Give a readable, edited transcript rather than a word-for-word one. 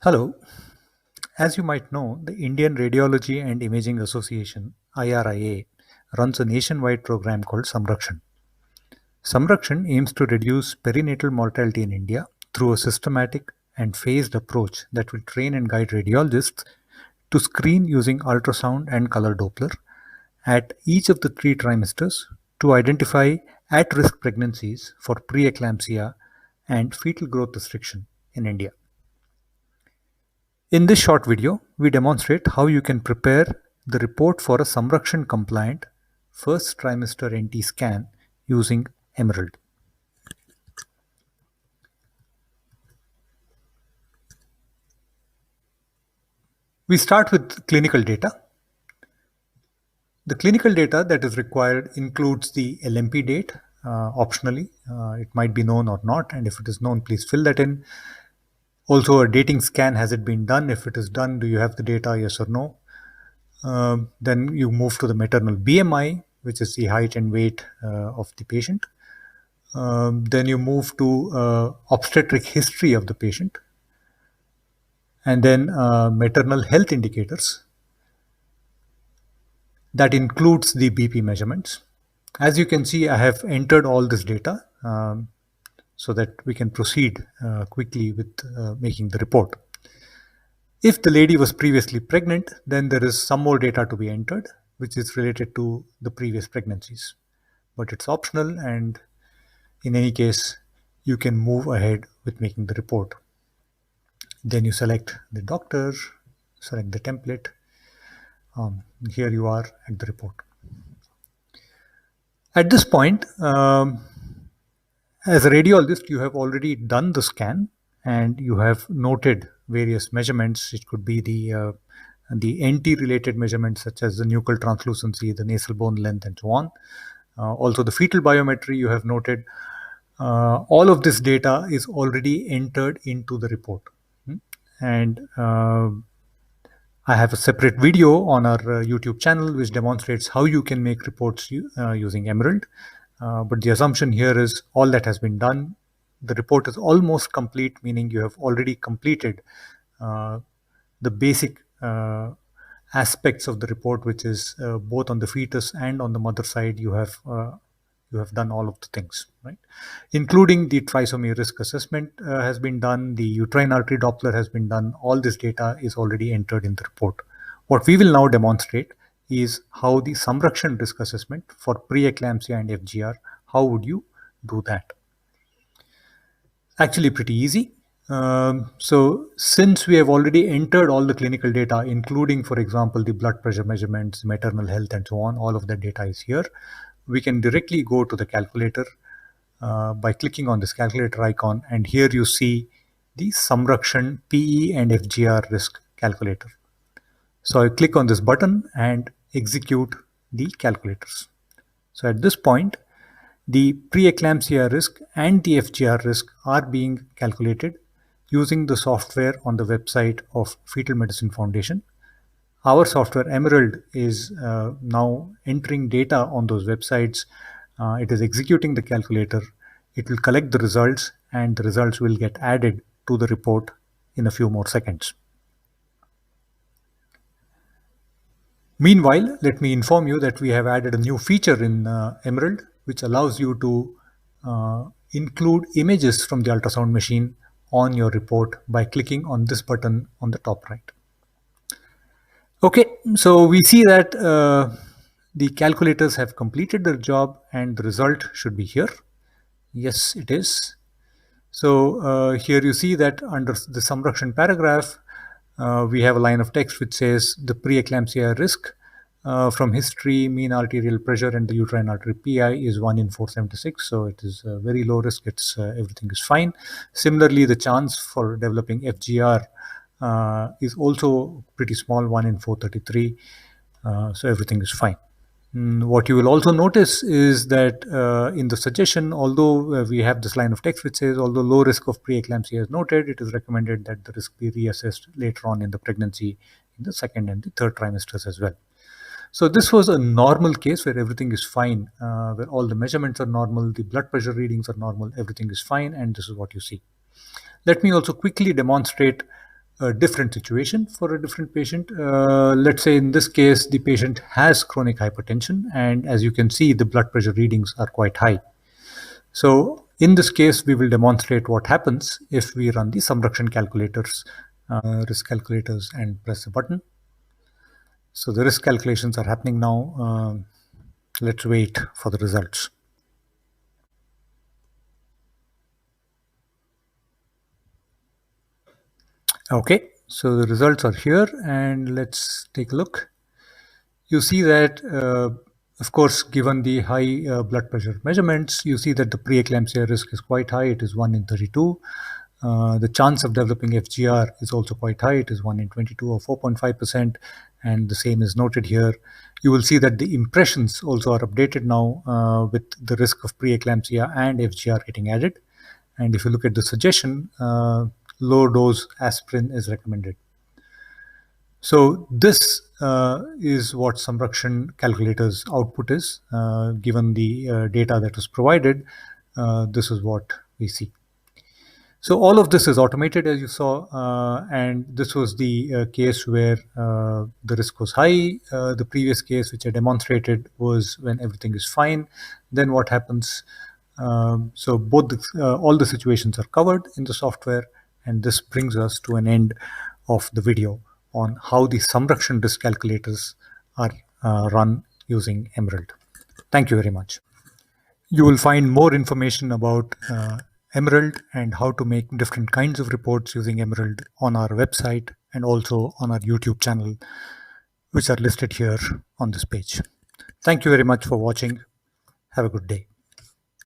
Hello. As you might know, the Indian Radiology and Imaging Association, IRIA, runs a nationwide program called Samrakshan. Samrakshan aims to reduce perinatal mortality in India through a systematic and phased approach that will train and guide radiologists to screen using ultrasound and color Doppler at each of the 3 trimesters to identify at risk pregnancies for preeclampsia and fetal growth restriction in India. In this short video, we demonstrate how you can prepare the report for a Samrakshan compliant first trimester NT scan using Emerald. We start with clinical data. The clinical data that is required includes the LMP date, optionally. It might be known or not, and if it is known, please fill that in. Also, a dating scan, has it been done? If it is done, do you have the data, yes or no? Then you move to the maternal BMI, which is the height and weight of the patient. Then you move to obstetric history of the patient, and then maternal health indicators. That includes the BP measurements. As you can see, I have entered all this data so that we can proceed quickly with making the report. If the lady was previously pregnant, then there is some more data to be entered, which is related to the previous pregnancies. But it's optional, and in any case, you can move ahead with making the report. Then you select the doctor, select the template. Here you are at the report. At this point, as a radiologist, you have already done the scan and you have noted various measurements. It could be the NT-related measurements such as the nuchal translucency, the nasal bone length, and so on. Also, the fetal biometry you have noted. All of this data is already entered into the report. And I have a separate video on our YouTube channel which demonstrates how you can make reports using Emerald. But the assumption here is all that has been done. The report is almost complete, meaning you have already completed the basic aspects of the report, which is both on the fetus and on the mother side. You have done all of the things, right? Including the trisomy risk assessment has been done, the uterine artery Doppler has been done. All this data is already entered in the report. What we will now demonstrate is how the Samrakshan risk assessment for preeclampsia and FGR, how would you do that? Actually pretty easy. So since we have already entered all the clinical data, including, for example, the blood pressure measurements, maternal health, and so on, all of that data is here. We can directly go to the calculator by clicking on this calculator icon, and here you see the Samrakshan PE and FGR risk calculator. So I click on this button and execute the calculators. So at this point, the preeclampsia risk and the FGR risk are being calculated using the software on the website of Fetal Medicine Foundation. Our software Emerald is now entering data on those websites. It is executing the calculator. It will collect the results, and the results will get added to the report in a few more seconds. Meanwhile, let me inform you that we have added a new feature in Emerald, which allows you to include images from the ultrasound machine on your report by clicking on this button on the top right. Okay, so we see that the calculators have completed their job and the result should be here. Yes, it is. So here you see that under the Samrakshan paragraph, we have a line of text which says the preeclampsia risk from history, mean arterial pressure, and the uterine artery PI is 1 in 476. So it is very low risk. It's everything is fine. Similarly, the chance for developing FGR is also pretty small, 1 in 433. So everything is fine. What you will also notice is that in the suggestion, although we have this line of text which says, although low risk of preeclampsia is noted, it is recommended that the risk be reassessed later on in the pregnancy in the second and the third trimesters as well. So this was a normal case where everything is fine, where all the measurements are normal, the blood pressure readings are normal, everything is fine, and this is what you see. Let me also quickly demonstrate a different situation for a different patient. Let's say in this case, the patient has chronic hypertension, and as you can see, the blood pressure readings are quite high. So in this case, we will demonstrate what happens if we run the Samrakshan calculators, risk calculators, and press the button. So the risk calculations are happening now. Let's wait for the results. Okay, so the results are here, and let's take a look. You see that, of course, given the high blood pressure measurements, you see that the preeclampsia risk is quite high. It is 1 in 32. The chance of developing FGR is also quite high. It is 1 in 22 or 4.5%, and the same is noted here. You will see that the impressions also are updated now with the risk of preeclampsia and FGR getting added. And if you look at the suggestion, low dose aspirin is recommended. So this is what Samrakshan calculator's output is. Given the data that was provided, this is what we see. So all of this is automated, as you saw, and this was the case where the risk was high. The previous case, which I demonstrated, was when everything is fine. Then what happens? So all the situations are covered in the software, and this brings us to an end of the video on how the Samrakshan risk calculators are run using Emerald. Thank you very much. You will find more information about Emerald and how to make different kinds of reports using Emerald on our website and also on our YouTube channel, which are listed here on this page. Thank you very much for watching. Have a good day.